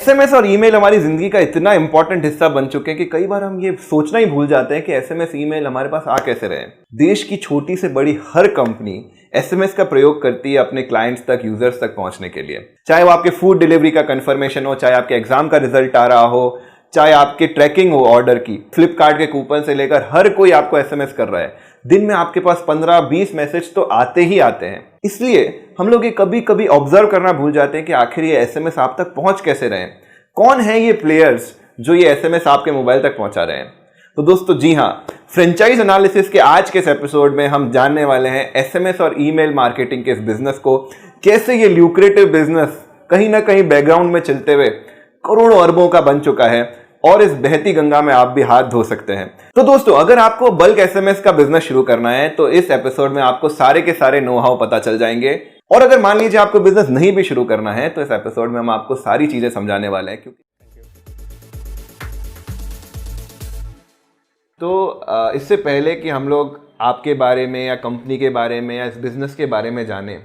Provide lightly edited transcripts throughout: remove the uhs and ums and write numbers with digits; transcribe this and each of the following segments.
SMS और email हमारी जिंदगी का इतना इंपॉर्टेंट हिस्सा बन चुके हैं कि कई बार हम ये सोचना ही भूल जाते हैं कि एसएमएस ईमेल हमारे पास आ कैसे रहे। देश की छोटी से बड़ी हर कंपनी एसएमएस का प्रयोग करती है अपने क्लाइंट्स तक, यूजर्स तक पहुंचने के लिए। चाहे वो आपके फूड डिलीवरी का कंफर्मेशन हो, चाहे आपके एग्जाम का रिजल्ट आ रहा हो, चाहे आपके ट्रैकिंग हो ऑर्डर की, फ्लिपकार्ट के कूपन से लेकर हर कोई आपको एसएमएस कर रहा है। दिन में आपके पास 15-20 मैसेज तो आते ही आते हैं। इसलिए हम लोग ये कभी कभी ऑब्जर्व करना भूल जाते हैं कि आखिर ये एसएमएस आप तक पहुंच कैसे रहे हैं, कौन है ये प्लेयर्स जो ये एसएमएस आपके मोबाइल तक पहुंचा रहे हैं। तो दोस्तों जी हाँ, फ्रेंचाइज एनालिसिस के आज के इस एपिसोड में हम जानने वाले हैं एसएमएस और ईमेल मार्केटिंग के इस बिजनेस को, कैसे ये ल्यूक्रेटिव बिजनेस कहीं ना कहीं बैकग्राउंड में चलते हुए करोड़ों अरबों का बन चुका है और इस बहती गंगा में आप भी हाथ धो सकते हैं। तो दोस्तों, अगर आपको बल्क एसएमएस का बिजनेस शुरू करना है तो इस एपिसोड में आपको सारे के सारे नो हाउ पता चल जाएंगे। और अगर मान लीजिए आपको बिजनेस नहीं भी शुरू करना है तो इस एपिसोड में हम आपको सारी चीजें समझाने वाले हैं। क्योंकि तो इससे पहले कि हम लोग आपके बारे में या कंपनी के बारे में या इस बिजनेस के बारे में जानें,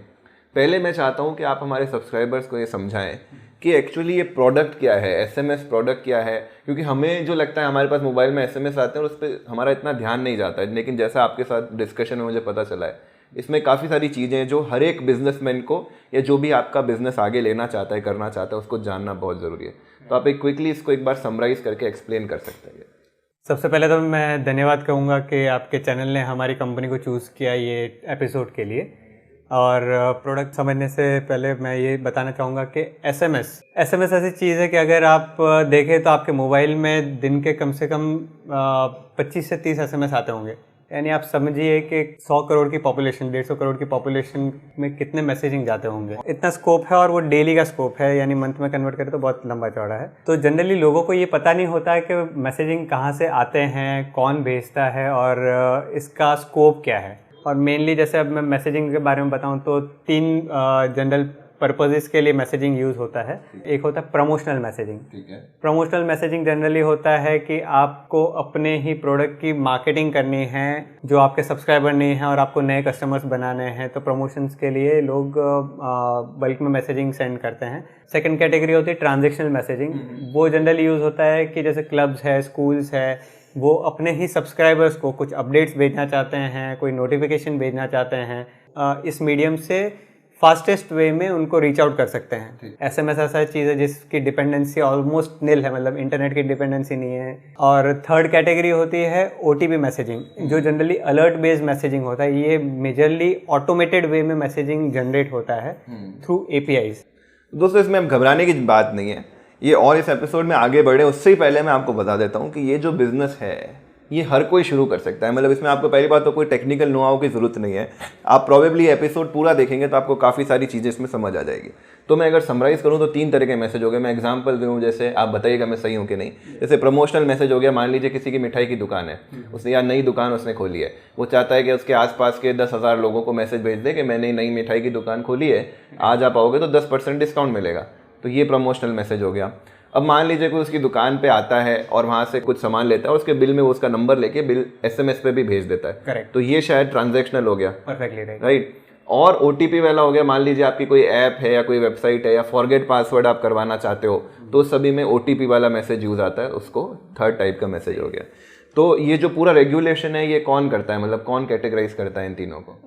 पहले मैं चाहता हूं कि आप हमारे सब्सक्राइबर्स को ये समझाएं कि एक्चुअली ये प्रोडक्ट क्या है, एसएमएस प्रोडक्ट क्या है। क्योंकि हमें जो लगता है हमारे पास मोबाइल में एसएमएस आते हैं और उस पर हमारा इतना ध्यान नहीं जाता है, लेकिन जैसा आपके साथ डिस्कशन में मुझे पता चला है, इसमें काफ़ी सारी चीज़ें हैं जो हर एक बिजनेसमैन को या जो भी आपका बिजनेस आगे लेना चाहता है, करना चाहता है, उसको जानना बहुत ज़रूरी है। तो आप एक क्विकली इसको एक बार समराइज करके एक्सप्लेन कर सकते हैं। सबसे पहले तो मैं धन्यवाद कहूँगा कि आपके चैनल ने हमारी कंपनी को चूज़ किया ये एपिसोड के लिए। और प्रोडक्ट समझने से पहले मैं ये बताना चाहूँगा कि एसएमएस ऐसी चीज़ है कि अगर आप देखें तो आपके मोबाइल में दिन के कम से कम 25 से 30 एसएमएस आते होंगे। यानी आप समझिए कि 100 करोड़ की पॉपुलेशन, 150 करोड़ की पॉपुलेशन में कितने मैसेजिंग जाते होंगे। इतना स्कोप है और वो डेली का स्कोप है, यानी मंथ में कन्वर्ट करें तो बहुत लंबा चौड़ा है। तो जनरली लोगों को ये पता नहीं होता है कि मैसेजिंग कहाँ से आते हैं, कौन भेजता है और इसका स्कोप क्या है। और मेनली जैसे अब मैं मैसेजिंग के बारे में बताऊं तो 3 जनरल पर्पसेस के लिए मैसेजिंग यूज़ होता है। एक होता है प्रमोशनल मैसेजिंग। ठीक है। प्रमोशनल मैसेजिंग जनरली होता है कि आपको अपने ही प्रोडक्ट की मार्केटिंग करनी है जो आपके सब्सक्राइबर नहीं हैं और आपको नए कस्टमर्स बनाने हैं, तो प्रमोशंस के लिए लोग बल्क में मैसेजिंग सेंड करते हैं। सेकंड कैटेगरी होती है ट्रांजेक्शनल मैसेजिंग। वो जनरली यूज़ होता है कि जैसे क्लब्स है, स्कूल्स है, वो अपने ही सब्सक्राइबर्स को कुछ अपडेट्स भेजना चाहते हैं, कोई नोटिफिकेशन भेजना चाहते हैं, इस मीडियम से फास्टेस्ट वे में उनको रीच आउट कर सकते हैं। एसएमएस ऐसा चीज़ है जिसकी डिपेंडेंसी ऑलमोस्ट निल है, मतलब इंटरनेट की डिपेंडेंसी नहीं है। और थर्ड कैटेगरी होती है ओटीपी मैसेजिंग, जो जनरली अलर्ट बेस्ड मैसेजिंग होता है। ये मेजरली ऑटोमेटेड वे में मैसेजिंग जनरेट होता है थ्रू एपीआईज। दोस्तों, इसमें अब घबराने की बात नहीं है ये। और इस एपिसोड में आगे बढ़े उससे ही पहले मैं आपको बता देता हूँ कि ये जो बिजनेस है ये हर कोई शुरू कर सकता है। मतलब इसमें आपको पहली बात तो कोई टेक्निकल नो हाउ की जरूरत नहीं है। आप प्रोबेबली एपिसोड पूरा देखेंगे तो आपको काफ़ी सारी चीज़ें इसमें समझ आ जाएगी। तो मैं अगर समराइज करूँ तो 3 तरह के मैसेज हो गए। मैं एग्जांपल दूँ, जैसे आप बताइएगा मैं सही हूँ कि नहीं। जैसे प्रमोशनल मैसेज हो गया, मान लीजिए किसी की मिठाई की दुकान है, उसने या नई दुकान उसने खोली है, वो चाहता है कि उसके आसपास के 10,000 लोगों को मैसेज भेज दे कि मैंने नई मिठाई की दुकान खोली है, आज आप आओगे तो 10% डिस्काउंट मिलेगा। तो ये प्रमोशनल मैसेज हो गया। अब मान लीजिए कोई उसकी दुकान पे आता है और वहाँ से कुछ सामान लेता है और उसके बिल में वो उसका नंबर लेके बिल एसएमएस पे भी भेज देता है। करेक्ट। तो ये शायद ट्रांजैक्शनल हो गया। Perfectly right. और ओटीपी वाला हो गया, मान लीजिए आपकी कोई ऐप है या कोई वेबसाइट है या फॉरगेट पासवर्ड आप करवाना चाहते हो, तो सभी में ओटीपी वाला मैसेज यूज आता है, उसको थर्ड टाइप का मैसेज हो गया। तो ये जो पूरा रेगुलेशन है ये कौन करता है, मतलब कौन कैटेगराइज करता है इन तीनों को?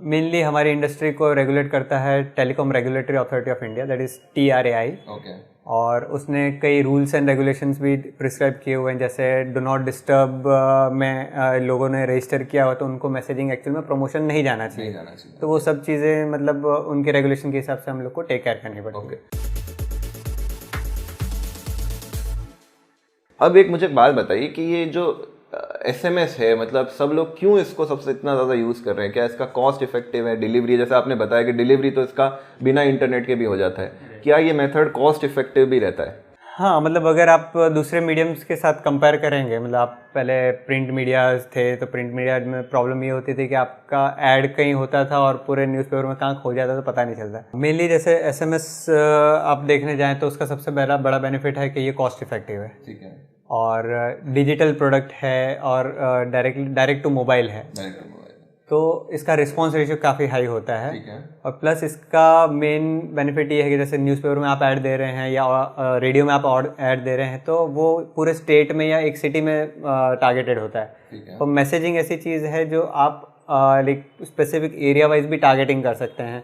मेनली हमारी इंडस्ट्री को रेगुलेट करता है telecom regulatory authority of India, that is TRAI। Okay. और उसने कई रूल्स एंड रेगुलेशंस भी प्रिस्क्राइब किए हुए हैं। जैसे डू नॉट डिस्टर्ब में लोगों ने रजिस्टर किया हुआ तो उनको मैसेजिंग एक्चुअल में प्रमोशन नहीं जाना चाहिए। तो वो सब चीज़ें मतलब उनके रेगुलेशन के हिसाब से हम लोग को टेक केयर करनी पड़ेगी। अब एक मुझे बात बताइए कि ये जो एसएमएस है, मतलब सब लोग क्यों इसको सबसे इतना ज़्यादा यूज़ कर रहे हैं? क्या इसका कॉस्ट इफेक्टिव है? डिलीवरी, जैसे आपने बताया कि डिलीवरी तो इसका बिना इंटरनेट के भी हो जाता है, क्या ये मेथड कॉस्ट इफेक्टिव भी रहता है? हाँ, मतलब अगर आप दूसरे मीडियम्स के साथ कंपेयर करेंगे, मतलब आप पहले प्रिंट मीडिया थे तो प्रिंट मीडिया में प्रॉब्लम ये होती थी कि आपका ऐड कहीं होता था और पूरे न्यूज़पेपर में कहाँ खो जाता तो पता नहीं चलता। मेनली जैसे एसएमएस आप देखने जाएँ तो उसका सबसे बड़ा बेनिफिट है कि ये कॉस्ट इफेक्टिव है। ठीक है। और डिजिटल प्रोडक्ट है और डायरेक्ट टू मोबाइल है। तो इसका रिस्पॉन्स रेशियो काफ़ी हाई होता है। ठीक है। और प्लस इसका मेन बेनिफिट ये है कि जैसे न्यूज़पेपर में आप ऐड दे रहे हैं या रेडियो में आप ऐड दे रहे हैं तो वो पूरे स्टेट में या एक सिटी में टारगेटेड होता है। ठीक है। तो मैसेजिंग ऐसी चीज़ है जो आप लाइक स्पेसिफिक एरिया वाइज भी टारगेटिंग कर सकते हैं,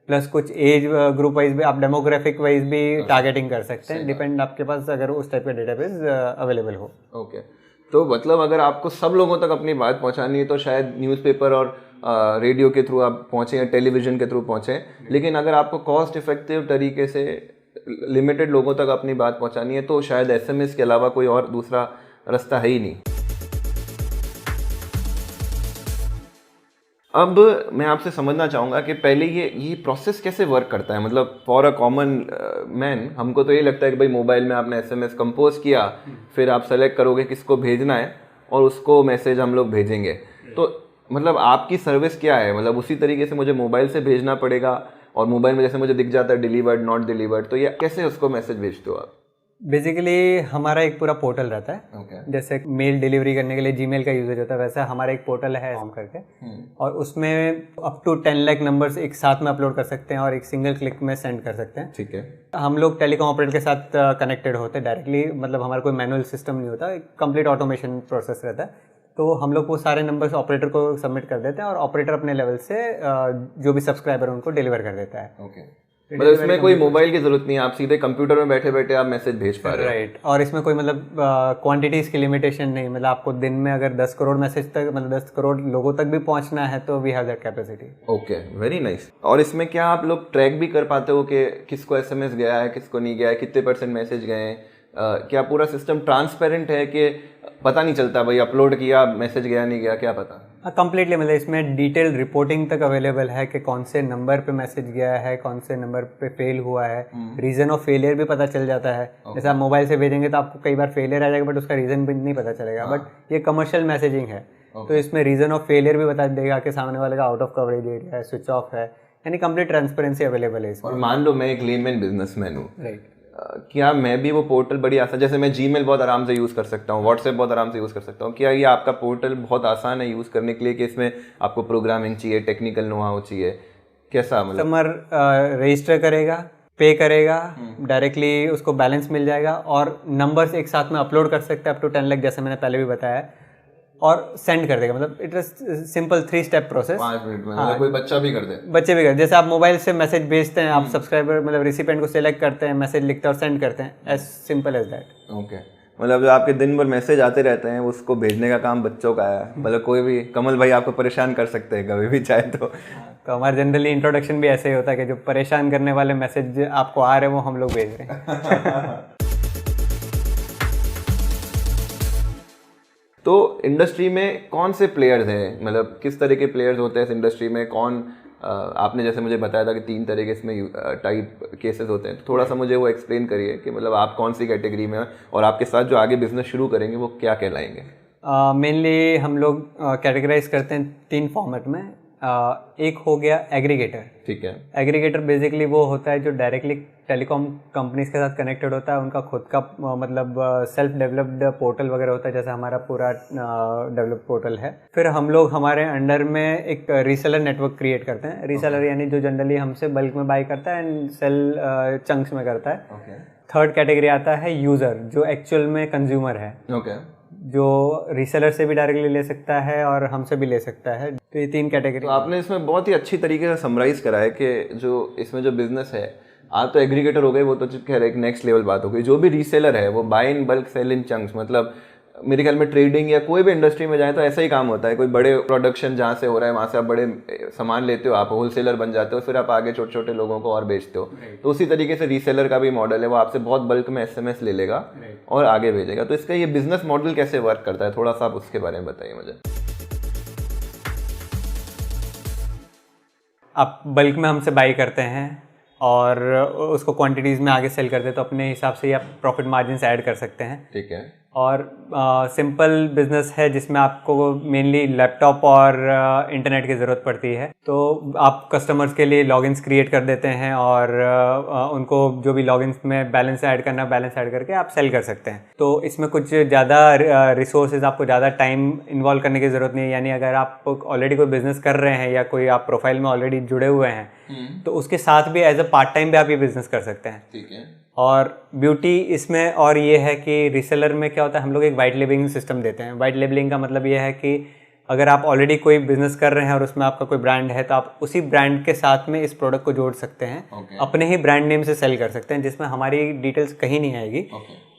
प्लस कुछ एज ग्रुप वाइज भी, आप डेमोग्राफिक वाइज भी टारगेटिंग कर सकते हैं, डिपेंड आपके पास अगर उस टाइप का डेटाबेस अवेलेबल हो। ओके, तो मतलब अगर आपको सब लोगों तक अपनी बात पहुंचानी है तो शायद न्यूज़पेपर और रेडियो के थ्रू आप पहुंचे या टेलीविज़न के थ्रू पहुंचे, लेकिन अगर आपको कॉस्ट इफेक्टिव तरीके से लिमिटेड लोगों तक अपनी बात पहुंचानी है तो शायद एसएमएस के अलावा कोई और दूसरा रास्ता है ही नहीं। अब मैं आपसे समझना चाहूँगा कि पहले ये प्रोसेस कैसे वर्क करता है, मतलब फॉर अ कॉमन मैन हमको तो ये लगता है कि भाई मोबाइल में आपने एसएमएस कंपोज किया, फिर आप सेलेक्ट करोगे किसको भेजना है और उसको मैसेज हम लोग भेजेंगे। तो मतलब आपकी सर्विस क्या है, मतलब उसी तरीके से मुझे मोबाइल से भेजना पड़ेगा और मोबाइल में जैसे मुझे दिख जाता है डिलीवर्ड नॉट डिलीवर्ड, तो ये कैसे उसको मैसेज भेजते हो आप? बेसिकली हमारा एक पूरा पोर्टल रहता है। Okay. जैसे मेल डिलीवरी करने के लिए जीमेल का यूजेज होता है, वैसा हमारा एक पोर्टल है फॉर्म करके, और उसमें अप टू 10 लाख नंबर्स एक साथ में अपलोड कर सकते हैं और एक सिंगल क्लिक में सेंड कर सकते हैं। ठीक है। हम लोग टेलीकॉम ऑपरेटर के साथ कनेक्टेड होते हैं डायरेक्टली, मतलब हमारा कोई मैनुअल सिस्टम नहीं होता, एक कंप्लीट ऑटोमेशन प्रोसेस रहता है। तो हम लोग वो सारे नंबर्स ऑपरेटर को सबमिट कर देते हैं और ऑपरेटर अपने लेवल से जो भी सब्सक्राइबर उनको डिलीवर कर देता है। ओके, मतलब इसमें कोई मोबाइल की जरूरत नहीं है, आप सीधे कंप्यूटर में बैठे बैठे आप मैसेज भेज पा रहे हो। राइट, और इसमें कोई मतलब क्वांटिटीज की लिमिटेशन नहीं, मतलब आपको दिन में अगर 10 करोड़ मैसेज तक, मतलब 10 करोड़ लोगों तक भी पहुंचना है तो we have that capacity. Okay, very nice. और इसमें क्या आप लोग ट्रैक भी कर पाते हो कि किसको एसएमएस गया है, किसको नहीं गया है, कितने % मैसेज गए हैं? क्या पूरा सिस्टम ट्रांसपेरेंट है कि पता नहीं चलता भाई अपलोड किया मैसेज गया नहीं गया, क्या पता? कंप्लीटली, मतलब इसमें डिटेल रिपोर्टिंग तक अवेलेबल है कि कौन से नंबर पे मैसेज गया है, कौन से नंबर पे फेल हुआ है, रीजन ऑफ फेलियर भी पता चल जाता है। जैसे आप मोबाइल से भेजेंगे तो आपको कई बार फेलियर आ जाएगा बट उसका रीजन भी नहीं पता चलेगा, बट ये कमर्शियल मैसेजिंग है तो इसमें रीजन ऑफ फेलियर भी बता देगा कि सामने वाले का आउट ऑफ कवरेज एरिया है, स्विच ऑफ है, यानी कंप्लीट ट्रांसपेरेंसी अवेलेबल है इसमें। और मान लो मैं एक लेमैन बिजनेसमैन हूँ, राइट, क्या मैं भी वो पोर्टल बड़ी आसान, जैसे मैं जीमेल बहुत आराम से यूज़ कर सकता हूँ, व्हाट्सएप बहुत आराम से यूज़ कर सकता हूँ, क्या ये आपका पोर्टल बहुत आसान है यूज़ करने के लिए कि इसमें आपको प्रोग्रामिंग चाहिए, टेक्निकल नो हाउ चाहिए, कैसा? मतलब कस्टमर रजिस्टर करेगा, पे करेगा, डायरेक्टली उसको बैलेंस मिल जाएगा और नंबर्स एक साथ में अपलोड कर सकते हैं अप टू 10 लाख, जैसे मैंने पहले भी बताया, और सेंड कर देगा। मतलब it is simple 3 step process. 5 minute में मतलब कोई बच्चा भी कर दे, बच्चे भी कर, जैसे आप मोबाइल से मैसेज भेजते हैं, आप सब्सक्राइबर मतलब रिसिपेंट को सिलेक्ट करते हैं, मैसेज लिखते हैं और सेंड करते हैं, as simple as that. Okay, मतलब जो आपके दिन भर मैसेज आते रहते हैं उसको भेजने का काम बच्चों का है, मतलब कोई भी कमल भाई आपको परेशान कर सकते हैं कभी भी चाहे तो हमारा जनरली इंट्रोडक्शन भी ऐसे ही होता है कि जो परेशान करने वाले मैसेज आपको आ रहे हैं वो हम लोग भेज रहे हैं। तो इंडस्ट्री में कौन से प्लेयर्स हैं, मतलब किस तरह के प्लेयर्स होते हैं इस इंडस्ट्री में? कौन आपने जैसे मुझे बताया था कि 3 तरह के इसमें टाइप केसेस होते हैं, तो थोड़ा सा मुझे वो एक्सप्लेन करिए कि मतलब आप कौन सी कैटेगरी में हैं और आपके साथ जो आगे बिजनेस शुरू करेंगे वो क्या कहलाएंगे? मेनली हम लोग कैटेगराइज करते हैं 3 फॉर्मेट में। एक हो गया एग्रीगेटर। ठीक है। एग्रीगेटर बेसिकली वो होता है जो डायरेक्टली टेलीकॉम कंपनीज के साथ कनेक्टेड होता है, उनका खुद का मतलब सेल्फ डेवलप्ड पोर्टल वगैरह होता है, जैसे हमारा पूरा डेवलप पोर्टल है। फिर हम लोग हमारे अंडर में एक रीसेलर नेटवर्क क्रिएट करते हैं। रीसेलर यानी जो जनरली हमसे बल्क में बाई करता है एंड सेल चंक्स में करता है। थर्ड कैटेगरी आता है यूज़र, जो एक्चुअल में कंज्यूमर है, जो रीसेलर से भी डायरेक्टली ले सकता है और हमसे भी ले सकता है। तो ये 3 कैटेगरी। तो आपने इसमें बहुत ही अच्छी तरीके से समराइज करा है कि जो इसमें जो बिजनेस है, आप तो एग्रीगेटर हो गए, वो तो कह रहे एक नेक्स्ट लेवल बात हो गई। जो भी रीसेलर है वो buy in bulk sell in chunks, मतलब मेरे ख्याल में ट्रेडिंग या कोई भी इंडस्ट्री में जाए तो ऐसा ही काम होता है। कोई बड़े प्रोडक्शन जहाँ से हो रहा है वहाँ से आप बड़े सामान लेते हो, आप होलसेलर बन जाते हो, फिर आप आगे छोटे छोटे लोगों को और बेचते हो। तो उसी तरीके से रीसेलर का भी मॉडल है, वो आपसे बहुत बल्क में एसएमएस ले लेगा और आगे भेजेगा। तो इसका ये बिजनेस मॉडल कैसे वर्क करता है, थोड़ा सा आप उसके बारे में बताइए मुझे। आप बल्क में हमसे बाई करते हैं और उसको क्वांटिटीज़ में आगे सेल करते हैं, तो अपने हिसाब से ही आप प्रॉफिट मार्जिन ऐड कर सकते हैं। ठीक है। और सिंपल बिजनेस है जिसमें आपको मेनली लैपटॉप और इंटरनेट की ज़रूरत पड़ती है। तो आप कस्टमर्स के लिए लॉगिन्स क्रिएट कर देते हैं और उनको जो भी लॉगिन्स में बैलेंस ऐड करना बैलेंस ऐड करके आप सेल कर सकते हैं। तो इसमें कुछ ज़्यादा रिसोर्सेज, आपको ज़्यादा टाइम इन्वॉल्व करने की ज़रूरत नहीं है। यानी अगर आप ऑलरेडी कोई बिज़नेस कर रहे हैं या कोई आप प्रोफाइल में ऑलरेडी जुड़े हुए हैं तो उसके साथ भी एज अ पार्ट टाइम भी आप ये बिज़नेस कर सकते हैं। ठीक है। और ब्यूटी इसमें और ये है कि रीसेलर में क्या होता है, हम लोग एक वाइट लेबलिंग सिस्टम देते हैं। वाइट लेबलिंग का मतलब ये है कि अगर आप ऑलरेडी कोई बिजनेस कर रहे हैं और उसमें आपका कोई ब्रांड है तो आप उसी ब्रांड के साथ में इस प्रोडक्ट को जोड़ सकते हैं। अपने ही ब्रांड नेम से सेल कर सकते हैं जिसमें हमारी डिटेल्स कहीं नहीं आएगी।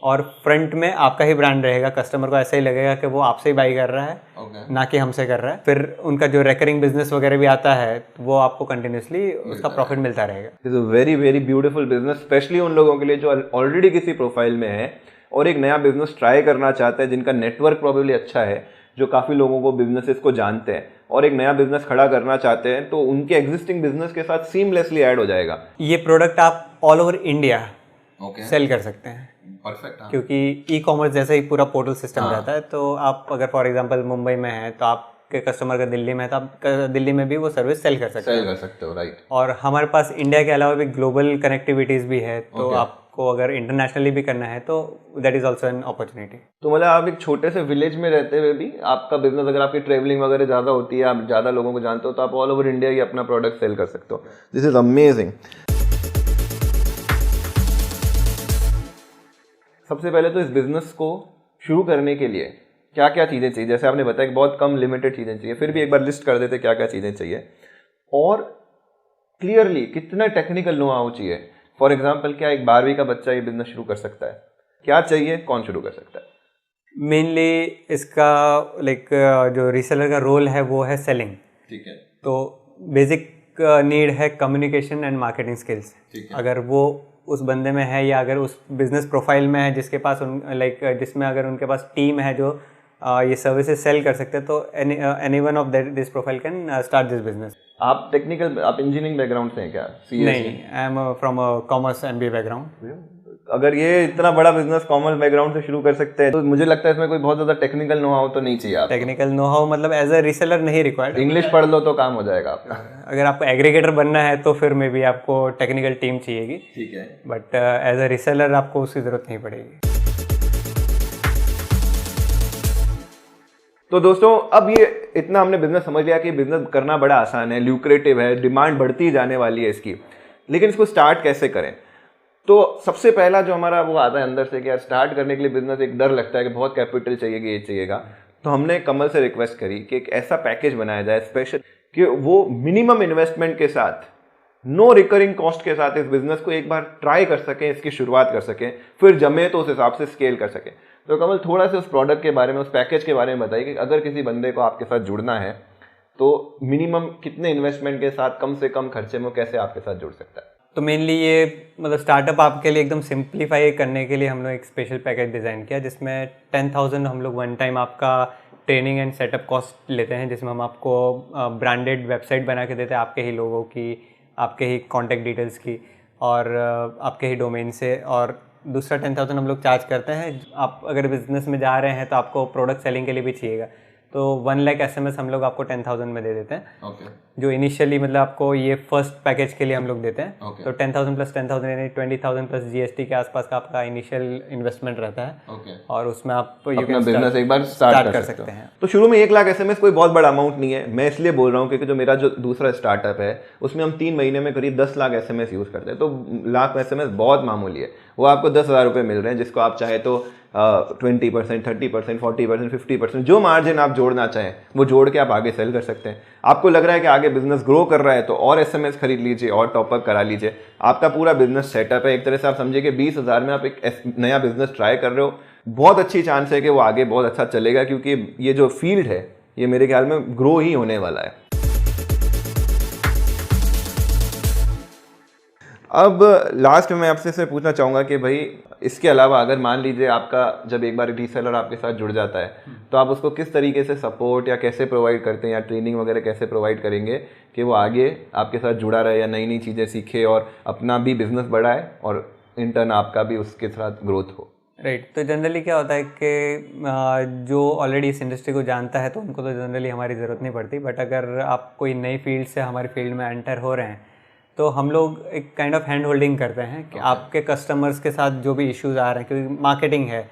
और फ्रंट में आपका ही ब्रांड रहेगा। कस्टमर को ऐसा ही लगेगा कि वो आपसे ही बाई कर रहा है ना कि हमसे कर रहा है। फिर उनका जो रेकरिंग बिजनेस वगैरह भी आता है वो आपको कंटिन्यूसली उसका प्रॉफिट मिलता रहेगा। It's a very very beautiful business, specially उन लोगों के लिए जो ऑलरेडी किसी प्रोफाइल में है और एक नया बिजनेस ट्राई करना चाहते हैं, जिनका नेटवर्क प्रॉबेबली अच्छा है, जो काफ़ी लोगों को बिजनेसेस को जानते हैं और एक नया बिजनेस खड़ा करना चाहते हैं, तो उनके एग्जिस्टिंग बिजनेस के साथ सीमलेसली ऐड हो जाएगा। ये प्रोडक्ट आप ऑल ओवर इंडिया सेल कर सकते हैं। परफेक्ट। क्योंकि ई कॉमर्स जैसे ही पूरा पोर्टल सिस्टम रहता है। तो आप अगर फॉर एग्जांपल मुंबई में हैं तो आपके कस्टमर का दिल्ली में है तो आप दिल्ली में भी वो सर्विस सेल कर सकते हो। राइट। और हमारे पास इंडिया के अलावा भी ग्लोबल कनेक्टिविटीज़ भी है। तो आपको अगर इंटरनेशनली भी करना है तो that is also an opportunity. तो मतलब आप एक छोटे से विलेज में रहते हुए भी आपका बिजनेस, अगर आपकी ट्रेवलिंग वगैरह ज़्यादा होती है, आप ज़्यादा लोगों को जानते हो, तो आप ऑल ओवर इंडिया ही अपना प्रोडक्ट सेल कर सकते हो। This is amazing. सबसे पहले तो इस बिजनेस को शुरू करने के लिए क्या क्या चीज़ें चाहिए? जैसे आपने बताया कि बहुत कम लिमिटेड चीज़ें चाहिए, फिर भी एक बार लिस्ट कर देते क्या क्या चीज़ें चाहिए और क्लियरली कितना टेक्निकल नो हाउ चाहिए। फॉर एग्जांपल, क्या एक 12वीं का बच्चा ये बिजनेस शुरू कर सकता है? क्या चाहिए, कौन शुरू कर सकता है? मेनली इसका जो रीसेलर का रोल है वो है सेलिंग। ठीक है। तो बेसिक नीड है कम्युनिकेशन एंड मार्केटिंग स्किल्स। अगर वो उस बंदे में है या अगर उस बिजनेस प्रोफाइल में है जिसके पास जिसमें अगर उनके पास टीम है जो ये सर्विसेज सेल कर सकते हैं, तो any one of this profile can start this business. आप टेक्निकल, आप इंजीनियरिंग बैकग्राउंड से हैं क्या? नहीं, I am from commerce MBA background. अगर ये इतना बड़ा बिजनेस कॉमर्स बैकग्राउंड से शुरू कर सकते हैं तो मुझे लगता है इसमें कोई बहुत ज़्यादा टेक्निकल नो हाउ तो नहीं चाहिए। आप टेक्निकल नो हाउ मतलब एज अ रीसेलर नहीं रिक्वायर्ड। इंग्लिश पढ़ लो तो काम हो जाएगा आपका। अगर आपको एग्रीगेटर बनना है तो फिर मे बी आपको टेक्निकल टीम चाहिएगी। ठीक है। बट एज अ रीसेलर आपको उसकी ज़रूरत नहीं पड़ेगी। तो दोस्तों, अब ये इतना हमने बिजनेस समझ लिया कि बिजनेस करना बड़ा आसान है, ल्यूक्रेटिव है, डिमांड बढ़ती जाने वाली है इसकी, लेकिन इसको स्टार्ट कैसे करें? तो सबसे पहला जो हमारा वो आता है अंदर से कि यार स्टार्ट करने के लिए बिजनेस एक डर लगता है कि बहुत कैपिटल चाहिएगा, ये चाहिएगा। तो हमने कमल से रिक्वेस्ट करी कि एक ऐसा पैकेज बनाया जाए स्पेशल कि वो मिनिमम इन्वेस्टमेंट के साथ, नो रिकरिंग कॉस्ट के साथ इस बिजनेस को एक बार ट्राई कर सकें, इसकी शुरुआत कर सकें, फिर जमे तो उस हिसाब से स्केल कर सकें। तो कमल, थोड़ा सा उस प्रोडक्ट के बारे में, उस पैकेज के बारे में बताइए कि अगर किसी बंदे को आपके साथ जुड़ना है तो मिनिमम कितने इन्वेस्टमेंट के साथ, कम से कम खर्चे में कैसे आपके साथ जुड़ सकता है? तो मेनली ये मतलब स्टार्टअप आपके लिए एकदम सिंप्लीफाई करने के लिए हम लोग एक स्पेशल पैकेज डिज़ाइन किया जिसमें 10,000 हम लोग वन टाइम आपका ट्रेनिंग एंड सेटअप कॉस्ट लेते हैं, जिसमें हम आपको ब्रांडेड वेबसाइट बना के देते हैं आपके ही लोगों की, आपके ही कॉन्टैक्ट डिटेल्स की और आपके ही डोमेन से। और दूसरा 10,000 हम लोग चार्ज करते हैं। आप अगर बिजनेस में जा रहे हैं तो आपको प्रोडक्ट सेलिंग के लिए भी चाहिएगा, तो 1 लाख SMS हम लोग आपको 10,000 में दे देते हैं। जो इनिशियली मतलब आपको ये फर्स्ट पैकेज के लिए हम लोग देते हैं। तो 10,000 प्लस 10,000 यानी 20,000 प्लस GST के आसपास का आपका इनिशियल इन्वेस्टमेंट रहता है। और उसमें आप अपना बिजनेस एक बार स्टार्ट कर सकते हैं। तो शुरू में 1 लाख SMS कोई बहुत बड़ा अमाउंट नहीं है। मैं इसलिए बोल रहा हूँ क्योंकि जो मेरा जो दूसरा स्टार्टअप है उसमें हम 3 महीने में करीब 10 लाख SMS यूज़ करते हैं। तो लाख SMS बहुत मामूली है। वो आपको 10,000 रुपये मिल रहे हैं, जिसको आप चाहे तो 20%, 30%, 40%, 50% जो मार्जिन आप जोड़ना चाहें वो जोड़ के आप आगे सेल कर सकते हैं। आपको लग रहा है कि आगे बिजनेस ग्रो कर रहा है तो और SMS खरीद लीजिए और टॉपअप करा लीजिए। आपका पूरा बिजनेस सेटअप है। एक तरह से आप समझिए कि 20,000 में आप एक नया बिजनेस ट्राई कर रहे हो। बहुत अच्छी चांस है कि वो आगे बहुत अच्छा चलेगा, क्योंकि ये जो फील्ड है ये मेरे ख्याल में ग्रो ही होने वाला है। अब लास्ट में मैं आपसे से पूछना चाहूँगा कि भाई इसके अलावा अगर मान लीजिए आपका जब एक बार रीसेलर आपके साथ जुड़ जाता है तो आप उसको किस तरीके से सपोर्ट या कैसे प्रोवाइड करते हैं, या ट्रेनिंग वगैरह कैसे प्रोवाइड करेंगे कि वो आगे आपके साथ जुड़ा रहे या नई नई चीज़ें सीखे और अपना भी बिजनेस बढ़ाए और इंटर्न आपका भी उसके साथ ग्रोथ हो? राइट। तो जनरली क्या होता है कि जो ऑलरेडी इस इंडस्ट्री को जानता है तो उनको तो जनरली हमारी ज़रूरत नहीं पड़ती, बट अगर आप कोई नई फील्ड से हमारी फील्ड में एंटर हो रहे हैं तो हम लोग एक काइंड ऑफ हैंड होल्डिंग करते हैं कि आपके कस्टमर्स के साथ जो भी इश्यूज आ रहे हैं, क्योंकि मार्केटिंग है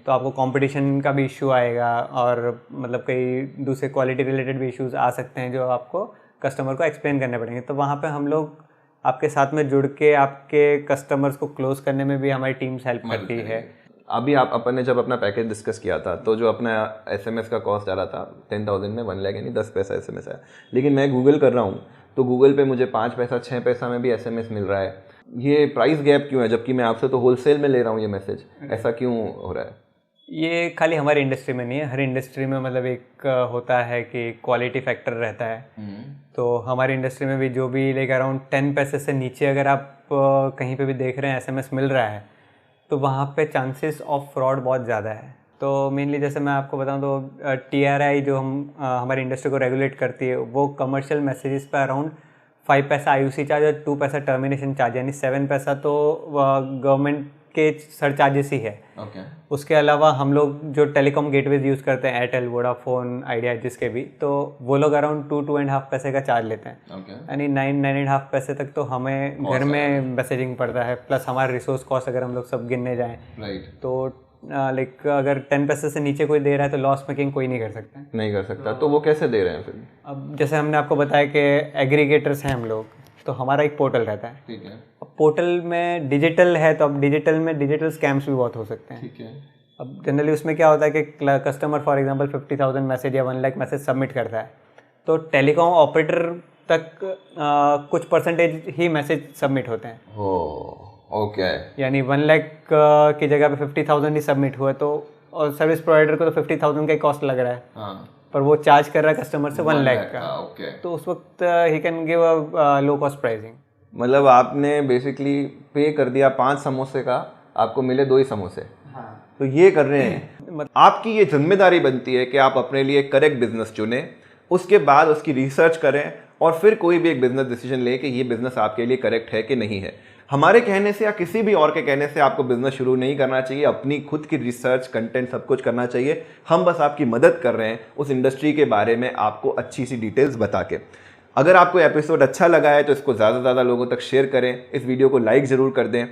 तो आपको कंपटीशन का भी इशू आएगा और मतलब कई दूसरे क्वालिटी रिलेटेड भी इश्यूज आ सकते हैं जो आपको कस्टमर को एक्सप्लेन करने पड़ेंगे। तो वहाँ पे हम लोग आपके साथ में जुड़ के आपके कस्टमर्स को क्लोज करने में भी हमारी टीम्स हेल्प करती है। अभी आप अपन ने जब अपना पैकेज डिस्कस किया था तो जो अपना SMS का कॉस्ट आ रहा था 10,000 में 1 लाख यानी 10 पैसा SMS है, लेकिन मैं गूगल कर रहा हूँ तो गूगल पे मुझे 5 पैसा 6 पैसा में भी SMS मिल रहा है। ये प्राइस गैप क्यों है, जबकि मैं आपसे तो होलसेल में ले रहा हूँ ये मैसेज, ऐसा क्यों हो रहा है? ये खाली हमारी इंडस्ट्री में नहीं है, हर इंडस्ट्री में मतलब एक होता है कि क्वालिटी फैक्टर रहता है। तो हमारी इंडस्ट्री में भी जो भी लाइक अराउंड 10 पैसे से नीचे अगर आप कहीं पे भी देख रहे हैं SMS मिल रहा है तो वहाँ पे चांसेस ऑफ फ्रॉड बहुत ज़्यादा है। तो मेनली जैसे मैं आपको बताऊँ तो TRI जो हमारी इंडस्ट्री को रेगुलेट करती है वो कमर्शियल मैसेजेस पे अराउंड 5 पैसा IUC चार्ज और 2 पैसा टर्मिनेशन चार्ज, यानी 7 पैसा तो गवर्नमेंट के सरचार्जेस ही है। उसके अलावा हम लोग जो टेलीकॉम गेटवेज यूज़ करते हैं, एयरटेल, वोडाफोन, आइडिया, जिसके भी, तो वो लोग अराउंड 2-2.5 पैसे का चार्ज लेते हैं, यानी 9-9.5 पैसे तक तो हमें घर में मैसेजिंग पड़ता है, प्लस हमारा रिसोर्स कॉस्ट अगर हम लोग सब गिनने जाएँ तो लाइक अगर 10 पैसे से नीचे कोई दे रहा है तो लॉस मेकिंग कोई नहीं कर सकता। तो वो कैसे दे रहे हैं फिर? अब जैसे हमने आपको बताया कि एग्रीगेटर्स हैं हम लोग, तो हमारा एक पोर्टल रहता है। ठीक है। अब पोर्टल में डिजिटल है तो अब डिजिटल में डिजिटल स्कैम्स भी बहुत हो सकते हैं। ठीक है। अब जनरली उसमें क्या होता है कि कस्टमर फॉर एग्जांपल 50,000 मैसेज या 1 लाख मैसेज सबमिट करता है तो टेलीकॉम ऑपरेटर तक कुछ परसेंटेज ही मैसेज सबमिट होते हैं। ओके। यानी 1 लाख की जगह पे 50,000 ही सबमिट हुआ तो, और सर्विस प्रोवाइडर को तो 50,000 का ही कॉस्ट लग रहा है, पर वो चार्ज कर रहा है कस्टमर से 1 लाख का। तो उस वक्त he can give a low cost pricing. मतलब आपने बेसिकली पे कर दिया 5 समोसे का, आपको मिले 2 ही समोसे। तो ये कर रहे हैं। आपकी ये जिम्मेदारी बनती है कि आप अपने लिए करेक्ट बिजनेस चुनें, उसके बाद उसकी रिसर्च करें और फिर कोई भी एक बिजनेस डिसीजन लें कि ये बिजनेस आपके लिए करेक्ट है कि नहीं है। हमारे कहने से या किसी भी और के कहने से आपको बिजनेस शुरू नहीं करना चाहिए, अपनी खुद की रिसर्च, कंटेंट सब कुछ करना चाहिए। हम बस आपकी मदद कर रहे हैं उस इंडस्ट्री के बारे में आपको अच्छी सी डिटेल्स बता के। अगर आपको एपिसोड अच्छा लगा है तो इसको ज़्यादा से ज़्यादा लोगों तक शेयर करें, इस वीडियो को लाइक ज़रूर कर दें।